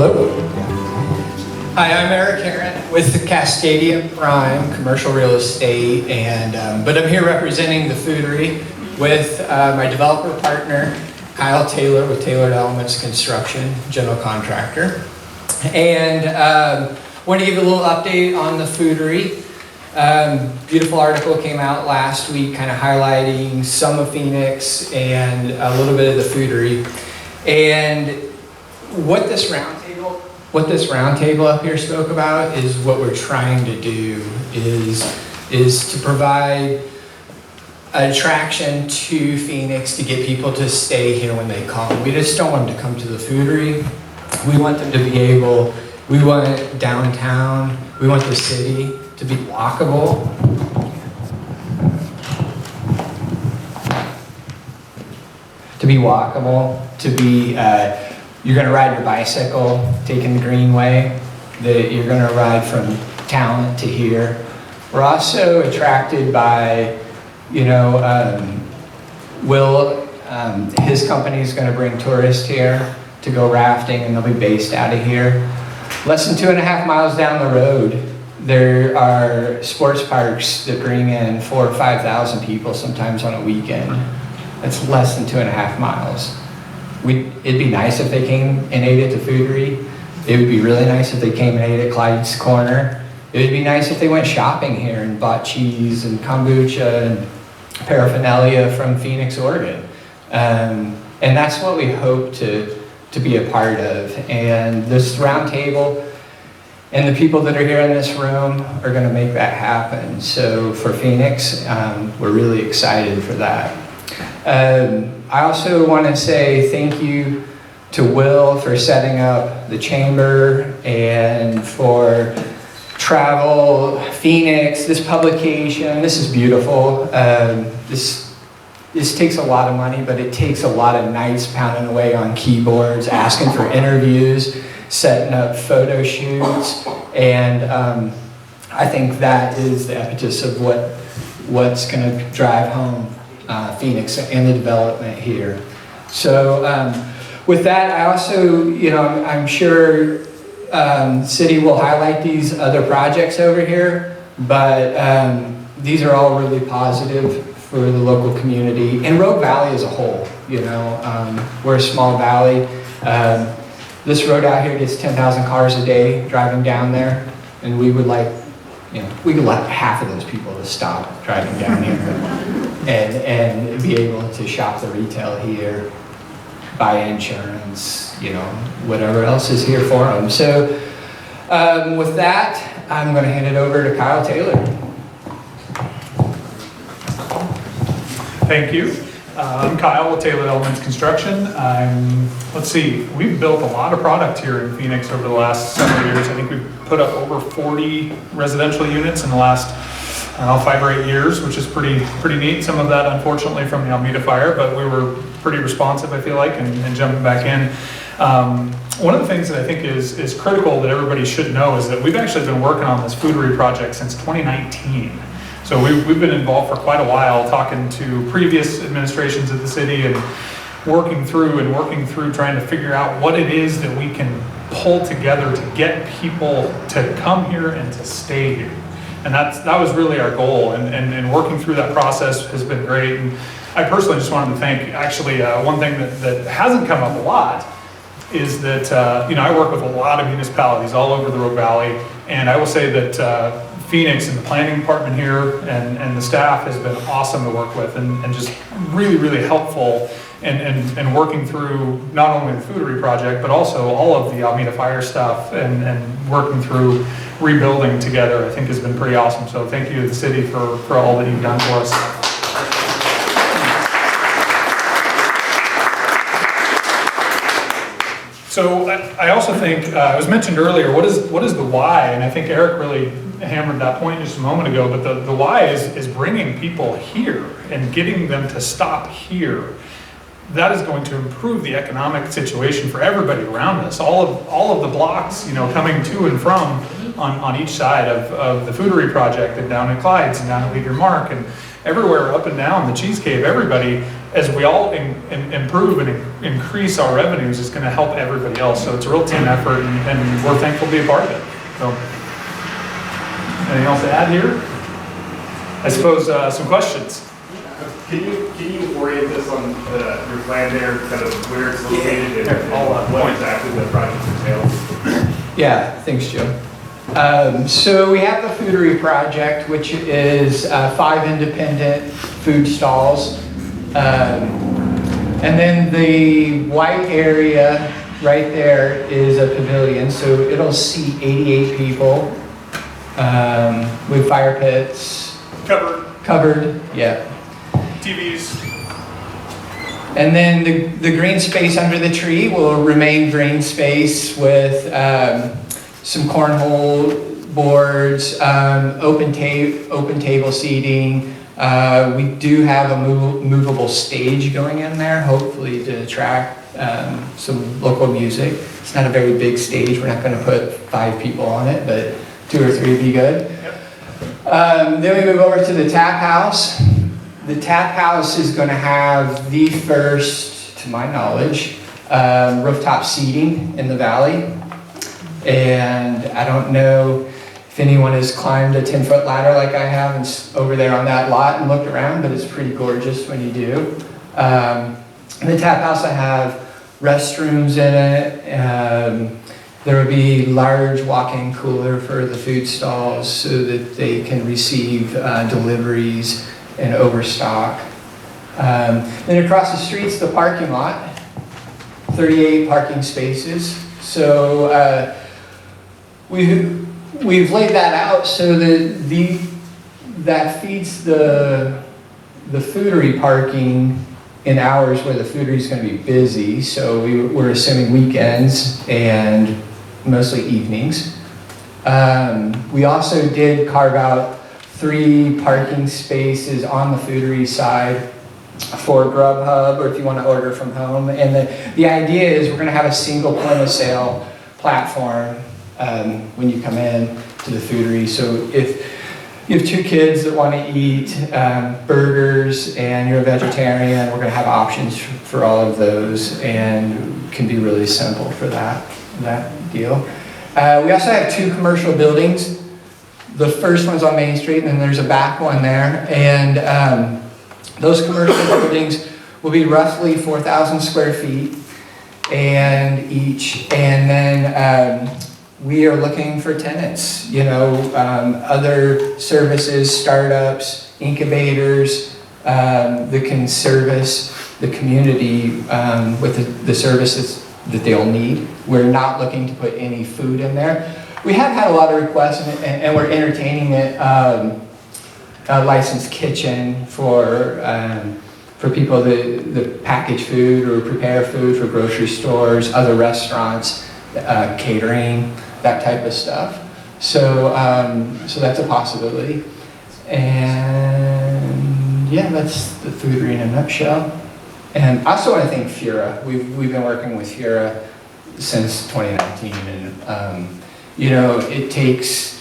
Hello. Hi, I'm Eric Herron with the Cascadia Prime Commercial Real Estate, and but I'm here representing the Phoodery with my developer partner, Kyle Taylor with Tailored Elements Construction, general contractor. And want to give a little update on the Phoodery. Beautiful article came out last week kind of highlighting some of Phoenix and a little bit of the Phoodery. And what this roundtable up here spoke about is what we're trying to do is to provide attraction to Phoenix to get people to stay here when they come. We just don't want them to come to the Phoodery. We want them to be able, we want downtown, we want the city to be walkable. To be, you're gonna ride your bicycle, taking the Greenway, that you're gonna ride from Talent to here. We're also attracted by, Will, his company is gonna bring tourists here to go rafting, and they'll be based out of here. Less than 2.5 miles down the road, there are sports parks that bring in 4,000 or 5,000 people sometimes on a weekend. That's less than 2.5 miles. It'd be nice if they came and ate at the Phoodery. It would be really nice if they came and ate at Clyde's Corner. It would be nice if they went shopping here and bought cheese and kombucha and paraphernalia from Phoenix, Oregon. And that's what we hope to be a part of. And this roundtable and the people that are here in this room are gonna make that happen. So for Phoenix, we're really excited for that. I also want to say thank you to Will for setting up the chamber and for Travel Phoenix, this publication. This is beautiful. This takes a lot of money, but it takes a lot of nights pounding away on keyboards, asking for interviews, setting up photo shoots, and I think that is the impetus of what's going to drive home Phoenix and the development here. So with that, I also, I'm sure city will highlight these other projects over here, but these are all really positive for the local community and Rogue Valley as a whole. We're a small valley. This road out here gets 10,000 cars a day driving down there, and we would like, we could let half of those people to stop driving down here and be able to shop the retail here, buy insurance, whatever else is here for them. So with that, I'm going to hand it over to Kyle Taylor. Thank you. I'm Kyle with Tailored Elements Construction. We've built a lot of product here in Phoenix over the last several years. I think we've put up over 40 residential units in the last 5 or 8 years, which is pretty neat. Some of that, unfortunately, from the Almeda Fire, but we were pretty responsive, I feel like, and jumping back in. One of the things that I think is critical that everybody should know is that we've actually been working on this Phoodery project since 2019. So we've been involved for quite a while, talking to previous administrations of the city and working through trying to figure out what it is that we can pull together to get people to come here and to stay here. And that was really our goal, and working through that process has been great. And I personally just wanted to thank, actually, one thing that hasn't come up a lot is that, I work with a lot of municipalities all over the Rogue Valley, and I will say that Phoenix and the planning department here and the staff has been awesome to work with and just really, really helpful and working through not only the Phoodery project, but also all of the Almeda Fire stuff and working through rebuilding together, I think has been pretty awesome. So thank you to the city for all that you've done for us. So I also think, it was mentioned earlier, what is the why? And I think Eric really hammered that point just a moment ago, but the why is bringing people here and getting them to stop here. That is going to improve the economic situation for everybody around us. All of the blocks, coming to and from on each side of the Phoodery project and down at Clyde's and down at Leader Mark and everywhere up and down the Cheese Cave, everybody as we all improve and increase our revenues, it's gonna help everybody else. So it's a real team effort, and we're thankful to be a part of it. So, anything else to add here? I suppose some questions. Can you orient us on your plan there, kind of where it's located and what exactly the project entails? Yeah, thanks, Joe. So we have the Phoodery project, which is 5 independent food stalls. And then the white area right there is a pavilion, so it'll seat 88 people with fire pits. Covered, yeah. TVs. And then the green space under the tree will remain green space with some cornhole boards, open table seating. We do have a movable stage going in there, hopefully to attract some local music. It's not a very big stage. We're not going to put 5 people on it, but 2 or 3 would be good. Then we move over to the tap house. The tap house is going to have the first, to my knowledge, rooftop seating in the valley. And I don't know if anyone has climbed a 10-foot ladder like I have and over there on that lot and looked around, but it's pretty gorgeous when you do. In the tap house, I have restrooms in it. There will be large walk-in cooler for the food stalls so that they can receive deliveries and overstock. Then across the street's the parking lot, 38 parking spaces. So we've laid that out so that that feeds the Phoodery parking in hours where the Phoodery is going to be busy. So we're assuming weekends and mostly evenings. We also did carve out 3 parking spaces on the Phoodery side for Grubhub, or if you want to order from home. And the idea is we're going to have a single point of sale platform when you come in to the Phoodery. So if you have 2 kids that want to eat burgers and you're a vegetarian, we're going to have options for all of those, and can be really simple for that deal. We also have 2 commercial buildings. The first one's on Main Street, and then there's a back one there. And those commercial buildings will be roughly 4,000 square feet and each. And then we are looking for tenants, other services, startups, incubators that can service the community with the services that they'll need. We're not looking to put any food in there. We have had a lot of requests, and we're entertaining it. A licensed kitchen for people that package food or prepare food for grocery stores, other restaurants, catering, that type of stuff. So that's a possibility. And yeah, that's the Phoodery in a nutshell. And I also want to thank Fura. We've been working with Fura since 2019, and it takes.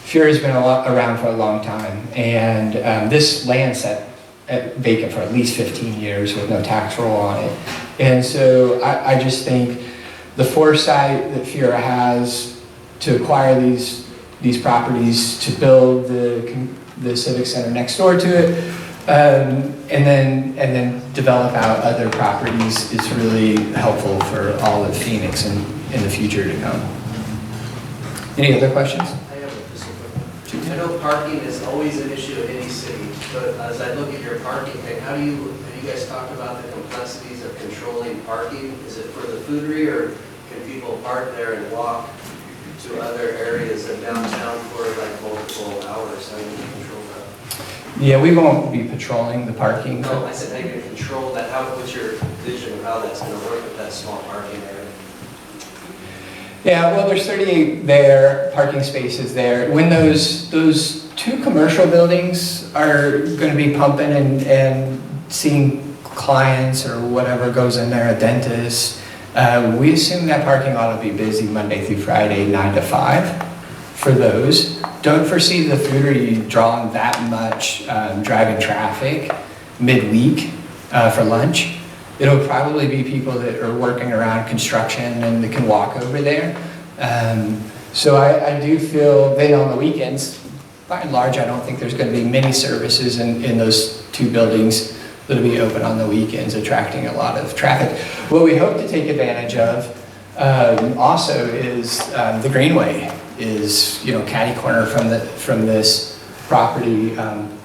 Fura's been around for a long time, and this land sat vacant for at least 15 years with no tax roll on it. And so I just think the foresight that Fura has to acquire these properties, to build the Civic Center next door to it, and then develop out other properties is really helpful for all of Phoenix and in the future to come. Any other questions? I know parking is always an issue in any city, but as I look at your parking thing, have you guys talked about the complexities of controlling parking? Is it for the Phoodery, or can people park there and walk to other areas of downtown for like multiple hours? How do you control that? Yeah, we won't be patrolling the parking. No, I said how you can control that. What's your vision of how that's going to work with that small parking area? Yeah, well, there's 38 there, parking spaces there. When those 2 commercial buildings are going to be pumping and seeing clients or whatever goes in there, a dentist, we assume that parking lot will be busy Monday through Friday, 9 to 5 for those. Don't foresee the Phoodery drawing that much driving traffic midweek. for lunch. It'll probably be people that are working around construction and that can walk over there. So I do feel that on the weekends, by and large, I don't think there's going to be many services in those two buildings that'll be open on the weekends, attracting a lot of traffic. What we hope to take advantage of also is the Greenway is, you know, catty corner from this property,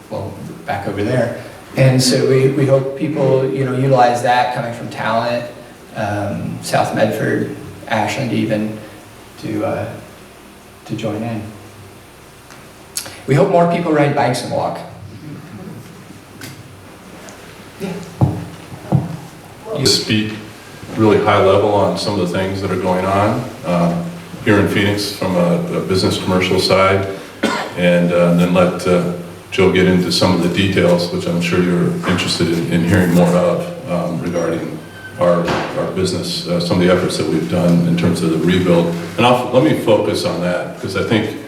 well, back over there. And so we hope people, you know, utilize that coming from Talent, South Medford, Ashland even, to join in. We hope more people ride bikes and walk. You speak really high level on some of the things that are going on here in Phoenix from a business commercial side, and then let Joe get into some of the details, which I'm sure you're interested in hearing more of regarding our business, some of the efforts that we've done in terms of the rebuild. And let me focus on that, because I think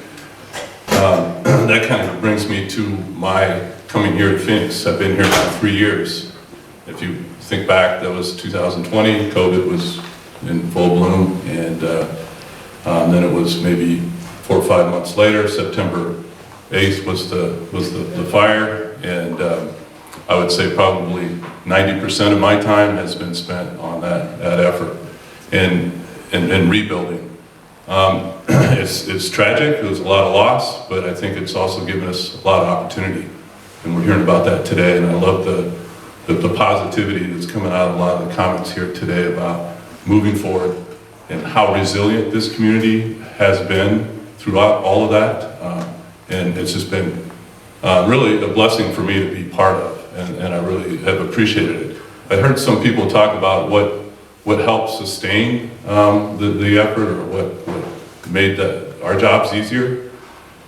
that kind of brings me to my coming here to Phoenix. I've been here for 3 years. If you think back, that was 2020, COVID was in full bloom, and then it was maybe 4 or 5 months later, September 8th was the fire, and I would say probably 90% of my time has been spent on that effort and rebuilding. It's tragic, there's a lot of loss, but I think it's also given us a lot of opportunity, and we're hearing about that today, and I love the positivity that's coming out of a lot of the comments here today about moving forward and how resilient this community has been throughout all of that. And it's just been really a blessing for me to be part of, and I really have appreciated it. I heard some people talk about what helped sustain the effort, or what made our jobs easier.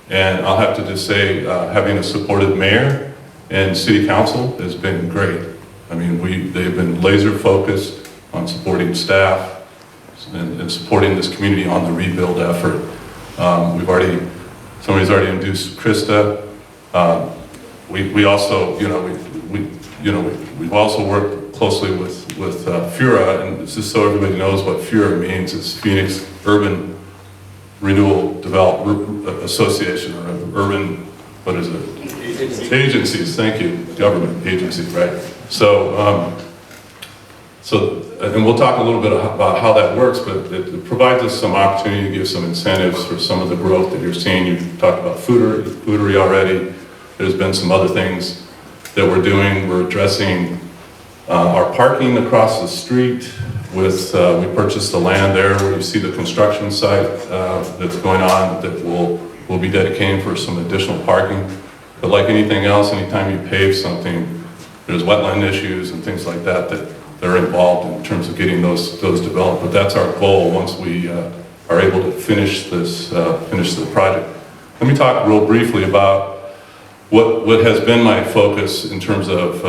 And I'll have to just say, having a supportive mayor and city council has been great. I mean, they've been laser focused on supporting staff and supporting this community on the rebuild effort. Somebody's already introduced Krista. We also, we've also worked closely with FURA, and just so everybody knows what FURA means, it's Phoenix Urban Renewal Development Association, or urban, what is it? Agencies, thank you, government agencies, right? So, and we'll talk a little bit about how that works, but it provides us some opportunity to give some incentives for some of the growth that you're seeing. You talked about Phoodery already. There's been some other things that we're doing. We're addressing our parking across the street with, we purchased the land there where you see the construction site that's going on that we'll be dedicating for some additional parking. But like anything else, anytime you pave something, there's wetland issues and things like that are involved in terms of getting those developed. But that's our goal once we are able to finish the project. Let me talk real briefly about what has been my focus in terms of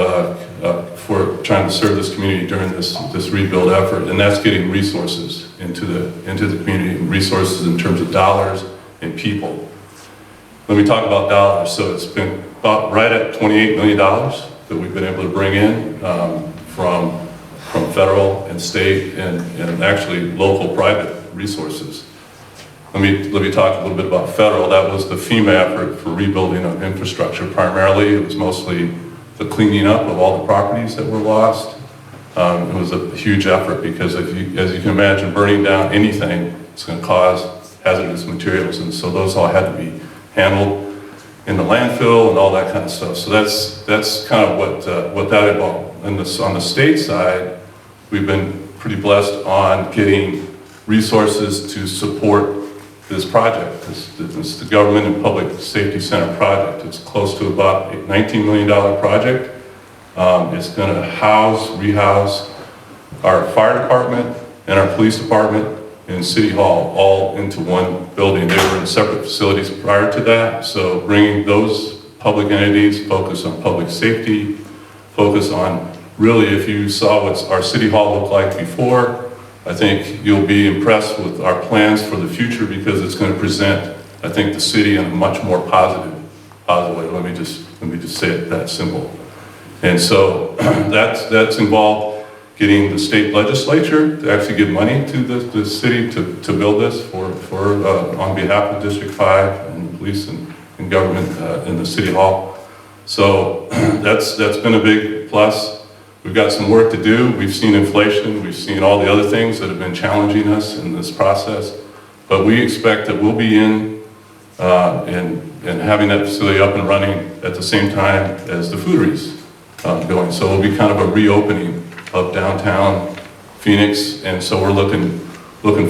for trying to serve this community during this rebuild effort, and that's getting resources into the community, resources in terms of dollars and people. Let me talk about dollars. So it's been about right at $28 million that we've been able to bring in from federal and state and actually local private resources. Let me talk a little bit about federal. That was the FEMA effort for rebuilding of infrastructure primarily. It was mostly the cleaning up of all the properties that were lost. It was a huge effort because as you can imagine, burning down anything, it's going to cause hazardous materials, and so those all had to be handled in the landfill and all that kind of stuff. So that's kind of what that involved. And on the state side, we've been pretty blessed on getting resources to support this project. This is the Government and Public Safety Center project. It's close to about a $19 million project. It's going to rehouse our fire department and our police department and City Hall all into one building. They were in separate facilities prior to that, so bringing those public entities, focus on public safety, focus on really, if you saw what our City Hall looked like before, I think you'll be impressed with our plans for the future because it's going to present, I think, the city in a much more positive way. Let me just say it that simple. And so that's involved getting the state legislature to actually give money to the city to build this on behalf of District 5 and police and government in the city hall. So that's been a big plus. We've got some work to do. We've seen inflation. We've seen all the other things that have been challenging us in this process. But we expect that we'll be in and having that facility up and running at the same time as the Phoodery's going. So it'll be kind of a reopening of downtown Phoenix, and so we're looking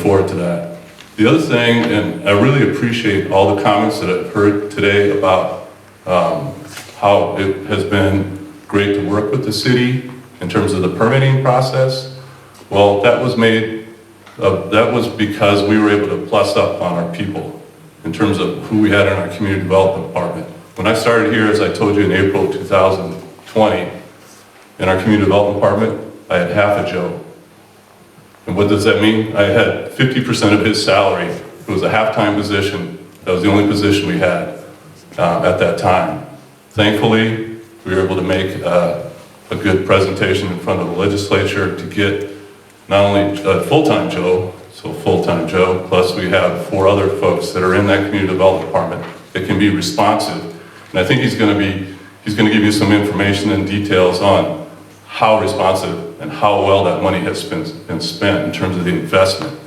forward to that. The other thing, and I really appreciate all the comments that I've heard today about how it has been great to work with the city in terms of the permitting process. Well, that was because we were able to plus up on our people in terms of who we had in our community development department. When I started here, as I told you, in April 2020, in our community development department, I had half a Joe. And what does that mean? I had 50% of his salary. It was a half-time position. That was the only position we had at that time. Thankfully, we were able to make a good presentation in front of the legislature to get not only a full-time Joe, so full-time Joe, plus we have 4 other folks that are in that community development department that can be responsive. And I think he's going to give you some information and details on how responsive and how well that money has been spent in terms of the investment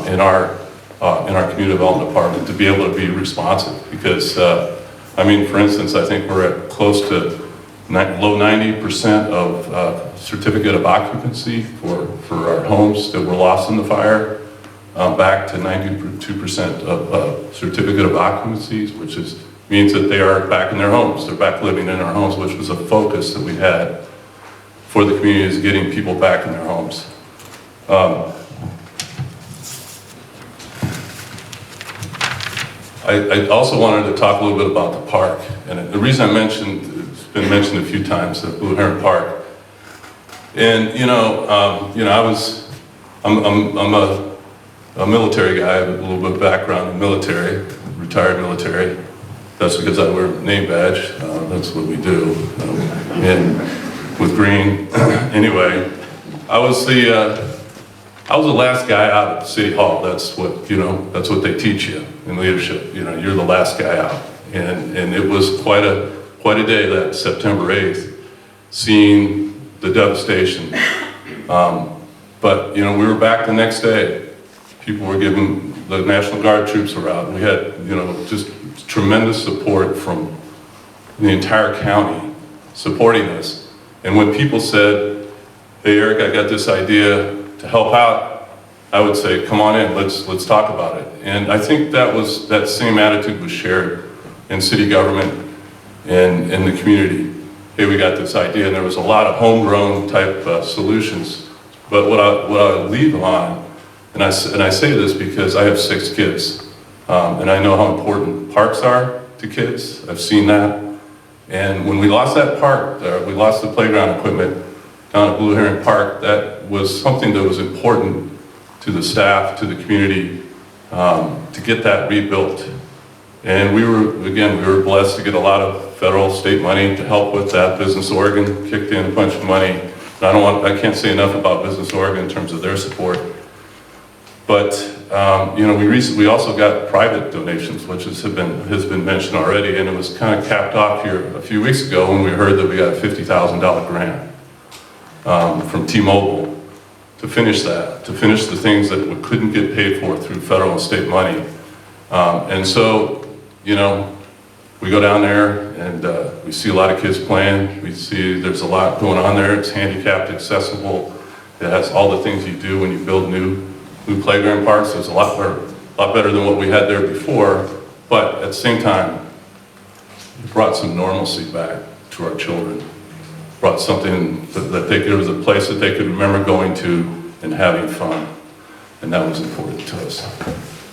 in our community development department to be able to be responsive. Because, I mean, for instance, I think we're at close to low 90% of certificate of occupancy for our homes that were lost in the fire, back to 92% of certificate of occupancies, which means that they are back in their homes. They're back living in our homes, which was a focus that we had for the community, is getting people back in their homes. I also wanted to talk a little bit about the park. And the reason I mentioned, it's been mentioned a few times, the Blue Heron Park. And I'm a military guy. I have a little bit of background in military, retired military. That's because I wear a name badge. That's what we do. And with green. Anyway, I was the last guy out at City Hall. That's what they teach you in leadership. You're the last guy out. And it was quite a day, that September 8th, seeing the devastation. But we were back the next day. People were giving, the National Guard troops were out. We had, just tremendous support from the entire county supporting us. And when people said, "Hey Eric, I got this idea to help out," I would say, "Come on in, let's talk about it." And I think that same attitude was shared in city government and in the community. Hey, we got this idea, and there was a lot of homegrown type solutions. But what I leave on, and I say this because I have 6 kids, and I know how important parks are to kids. I've seen that. And when we lost that park, we lost the playground equipment down at Blue Heron Park, that was something that was important to the staff, to the community, to get that rebuilt. And we were blessed to get a lot of federal, state money to help with that. Business Oregon kicked in a bunch of money. And I can't say enough about Business Oregon in terms of their support. But we also got private donations, which has been mentioned already, and it was kind of capped off here a few weeks ago when we heard that we got a $50,000 grant from T-Mobile to finish the things that we couldn't get paid for through federal and state money. And so, we go down there and we see a lot of kids playing. We see there's a lot going on there. It's handicapped accessible. It has all the things you do when you build new playground parks. It's a lot better than what we had there before, but at the same time, it brought some normalcy back to our children. Brought something that there was a place that they could remember going to and having fun, and that was important to us.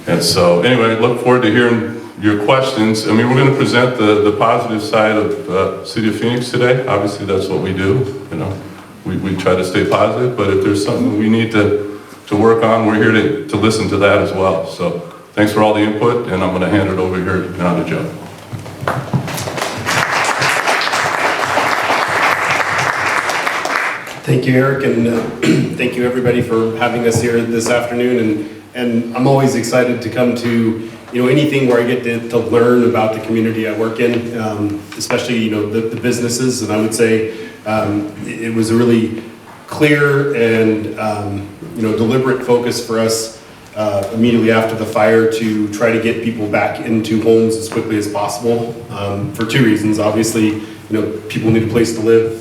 And so, anyway, look forward to hearing your questions. I mean, we're going to present the positive side of City of Phoenix today. Obviously, that's what we do. We try to stay positive, but if there's something we need to work on, we're here to listen to that as well. So thanks for all the input, and I'm going to hand it over here now to Joe. Thank you, Eric, and thank you everybody for having us here this afternoon. And I'm always excited to come to anything where I get to learn about the community I work in, especially the businesses. And I would say it was a really clear and deliberate focus for us immediately after the fire to try to get people back into homes as quickly as possible for two reasons. Obviously, people need a place to live,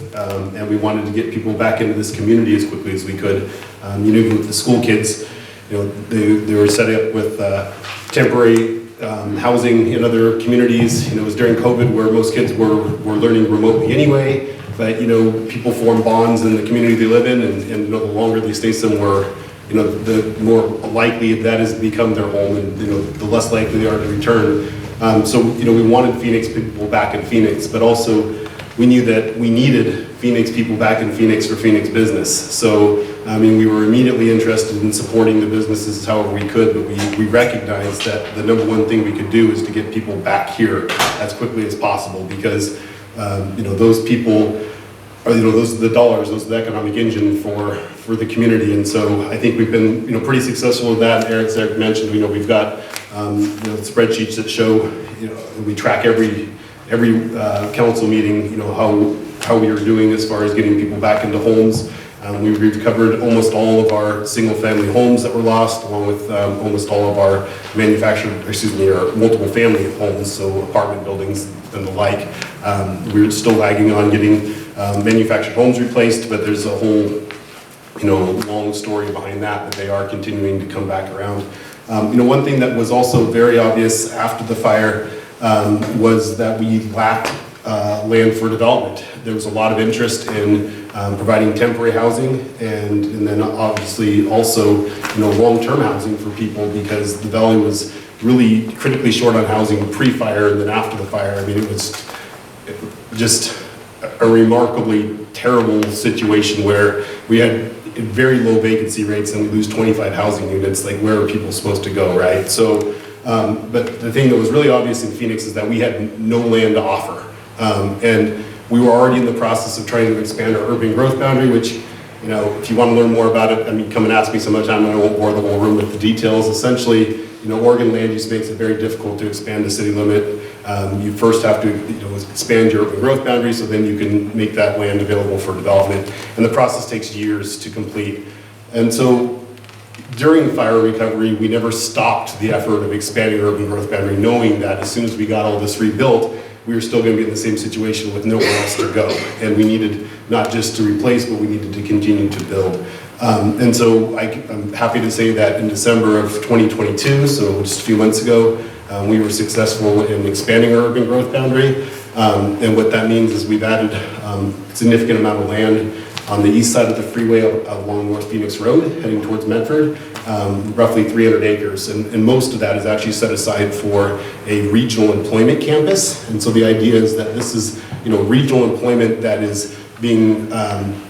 and we wanted to get people back into this community as quickly as we could. Even with the school kids, they were set up with temporary housing in other communities. It was during COVID where most kids were learning remotely anyway, but people form bonds in the community they live in, and the longer they stay somewhere, the more likely that has become their home, and the less likely they are to return. So we wanted Phoenix people back in Phoenix, but also we knew that we needed Phoenix people back in Phoenix for Phoenix business. So we were immediately interested in supporting the businesses however we could, but we recognized that the number one thing we could do is to get people back here as quickly as possible, because those people are those are the dollars, those are the economic engine for the community. And so I think we've been pretty successful with that. Eric mentioned we've got spreadsheets that show we track every council meeting how we are doing as far as getting people back into homes. We've recovered almost all of our single-family homes that were lost, along with almost all of our our multiple family homes, so apartment buildings and the like. We're still lagging on getting manufactured homes replaced, but there's a whole long story behind that they are continuing to come back around. One thing that was also very obvious after the fire was that we lacked land for development. There was a lot of interest in providing temporary housing and then obviously also long-term housing for people, because the valley was really critically short on housing pre-fire and then after the fire. It was just a remarkably terrible situation where we had very low vacancy rates and we lose 25 housing units. Like, where are people supposed to go, right? So, but the thing that was really obvious in Phoenix is that we had no land to offer. And we were already in the process of trying to expand our urban growth boundary, which, if you want to learn more about it, come and ask me some other time, and I won't bore the whole room with the details. Essentially, Oregon land use makes it very difficult to expand the city limit. You first have to expand your urban growth boundary, so then you can make that land available for development. And the process takes years to complete. And so during fire recovery, we never stopped the effort of expanding urban growth boundary, knowing that as soon as we got all this rebuilt, we were still going to be in the same situation with nowhere else to go. And we needed not just to replace, but we needed to continue to build. And so I'm happy to say that in December of 2022, so just a few months ago, we were successful in expanding our urban growth boundary. And what that means is we've added a significant amount of land on the east side of the freeway along North Phoenix Road, heading towards Medford, roughly 300 acres. And most of that is actually set aside for a regional employment campus. And so the idea is that this is, regional employment that is being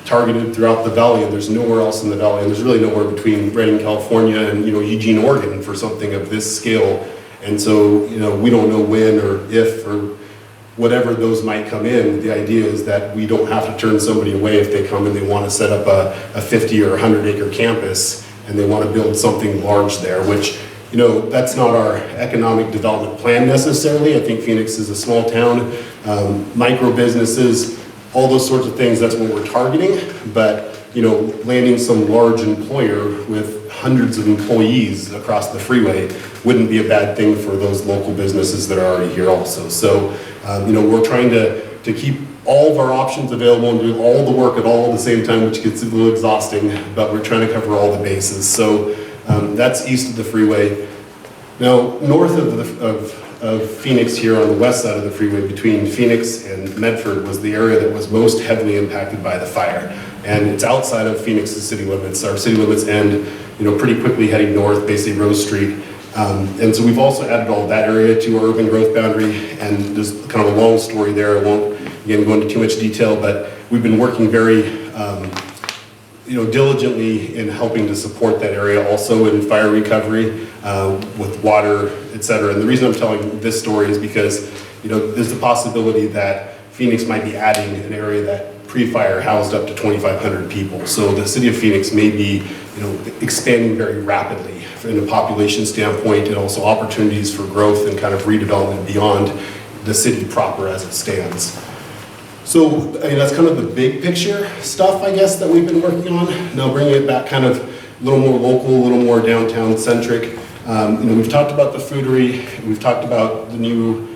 targeted throughout the valley, and there's nowhere else in the valley, and there's really nowhere between Redding, California and Eugene, Oregon for something of this scale. And so we don't know when or if or whatever those might come in. The idea is that we don't have to turn somebody away if they come and they want to set up a 50 or 100 acre campus and they want to build something large there, which that's not our economic development plan necessarily. I think Phoenix is a small town, micro businesses, all those sorts of things, that's what we're targeting. But landing some large employer with hundreds of employees across the freeway wouldn't be a bad thing for those local businesses that are already here also. So we're trying to keep all of our options available and do all the work at all at the same time, which gets a little exhausting, but we're trying to cover all the bases. So that's east of the freeway. Now, north of Phoenix here on the west side of the freeway, between Phoenix and Medford, was the area that was most heavily impacted by the fire. And it's outside of Phoenix's city limits. Our city limits end, pretty quickly heading north, basically Rose Street. And so we've also added all that area to our urban growth boundary, and there's kind of a long story there. I won't, again, go into too much detail, but we've been working very diligently in helping to support that area also in fire recovery with water, et cetera. And the reason I'm telling this story is because there's the possibility that Phoenix might be adding an area that pre-fire housed up to 2,500 people. So the city of Phoenix may be, expanding very rapidly from a population standpoint, and also opportunities for growth and kind of redevelopment beyond the city proper as it stands. So that's kind of the big picture stuff, I guess, that we've been working on. Now bringing it back kind of a little more local, a little more downtown centric. We've talked about the Phoodery, we've talked about the new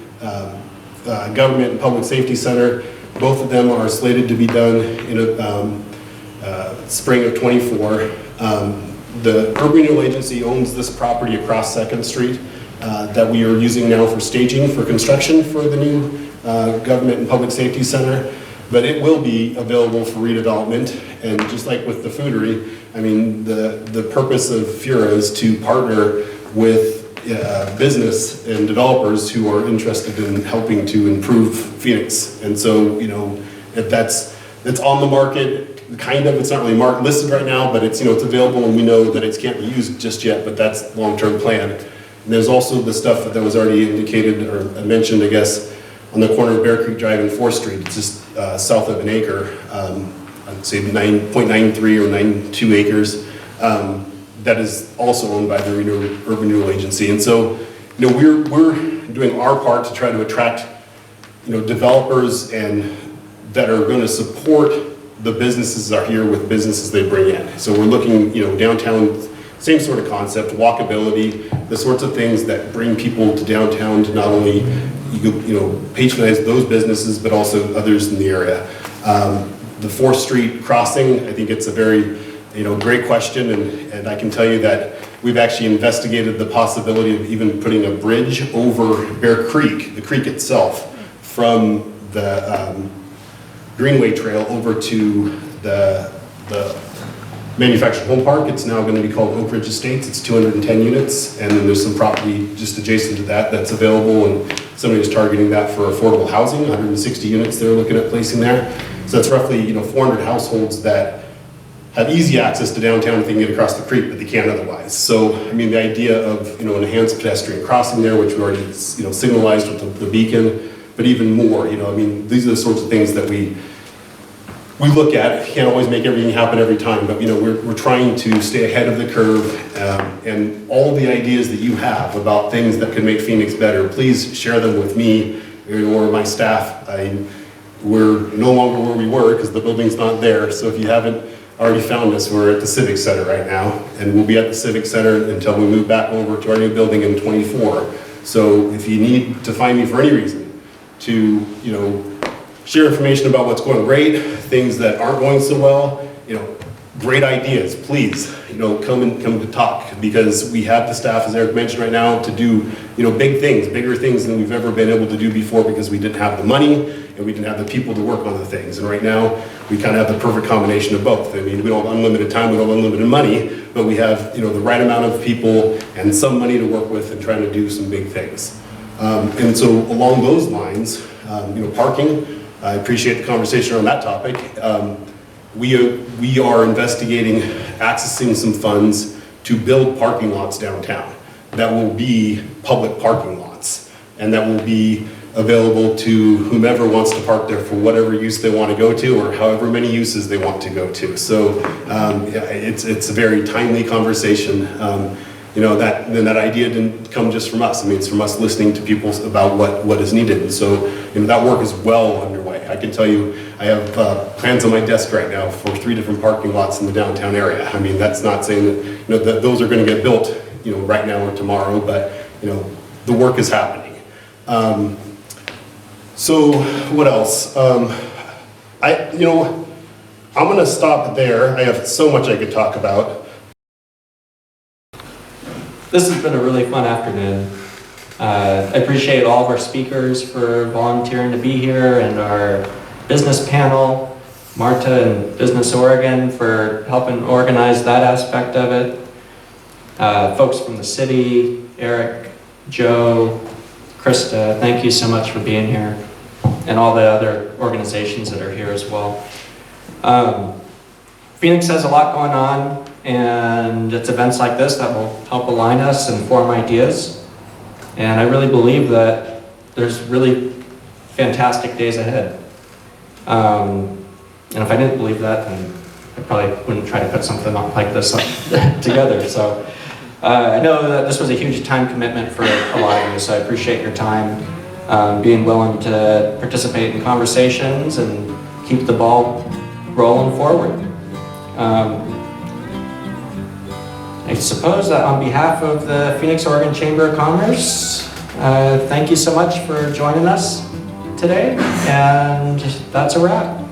Government and Public Safety Center. Both of them are slated to be done in spring of '24. The Urban Renewal Agency owns this property across 2nd Street that we are using now for staging for construction for the new Government and Public Safety Center, but it will be available for redevelopment. And just like with the Phoodery, I mean, the purpose of FURA is to partner with business and developers who are interested in helping to improve Phoenix. And so, if it's on the market, kind of, it's not really listed right now, but it's, it's available, and we know that it can't be used just yet, but that's long-term plan. And there's also the stuff that was already indicated or mentioned, I guess, on the corner of Bear Creek Drive and 4th Street. It's just south of an acre, I'd say 9.93 or 92 acres. That is also owned by the Urban Renewal Agency. And so, we're doing our part to try to attract, developers and that are going to support the businesses that are here with businesses they bring in. So we're looking, downtown, same sort of concept, walkability, the sorts of things that bring people to downtown to not only, patronize those businesses, but also others in the area. The 4th Street crossing, I think it's a very, great question, and I can tell you that we've actually investigated the possibility of even putting a bridge over Bear Creek, the creek itself, from the Greenway Trail over to the manufactured home park. It's now going to be called Oak Ridge Estates. It's 210 units, and then there's some property just adjacent to that that's available, and somebody is targeting that for affordable housing, 160 units they're looking at placing there. So that's roughly 400 households that have easy access to downtown if they can get across the creek, but they can't otherwise. So, I mean, the idea of, an enhanced pedestrian crossing there, which we already, signalized with the beacon, but even more, these are the sorts of things that we look at. Can't always make everything happen every time, but, we're trying to stay ahead of the curve, and all of the ideas that you have about things that could make Phoenix better, please share them with me or my staff. We're no longer where we were because the building's not there, so if you haven't already found us, we're at the Civic Center right now, and we'll be at the Civic Center until we move back over to our new building in '24. So if you need to find me for any reason to, share information about what's going great, things that aren't going so well, great ideas, please, come to talk, because we have the staff, as Eric mentioned right now, to do, big things, bigger things than we've ever been able to do before, because we didn't have the money and we didn't have the people to work on the things. And right now, we kind of have the perfect combination of both. I mean, we don't have unlimited time, we don't have unlimited money, but we have, the right amount of people and some money to work with and trying to do some big things. And so along those lines, parking, I appreciate the conversation around that topic. We are investigating accessing some funds to build parking lots downtown that will be public parking lots, and that will be available to whomever wants to park there for whatever use they want to go to, or however many uses they want to go to. So it's a very timely conversation. That idea didn't come just from us. I mean, it's from us listening to people about what is needed. And so, that work is well underway. I can tell you, I have plans on my desk right now for 3 different parking lots in the downtown area. I mean, that's not saying that, that those are going to get built, right now or tomorrow, but, the work is happening. So what else? I'm going to stop there. I have so much I could talk about. This has been a really fun afternoon. I appreciate all of our speakers for volunteering to be here, and our business panel, Marta and Business Oregon, for helping organize that aspect of it. Folks from the city, Eric, Joe, Krista, thank you so much for being here, and all the other organizations that are here as well. Phoenix has a lot going on, and it's events like this that will help align us and form ideas. And I really believe that there's really fantastic days ahead. And if I didn't believe that, then I probably wouldn't try to put something like this together. So I know that this was a huge time commitment for a lot of you, so I appreciate your time, being willing to participate in conversations and keep the ball rolling forward. I suppose that on behalf of the Phoenix, Oregon Chamber of Commerce, thank you so much for joining us today, and that's a wrap.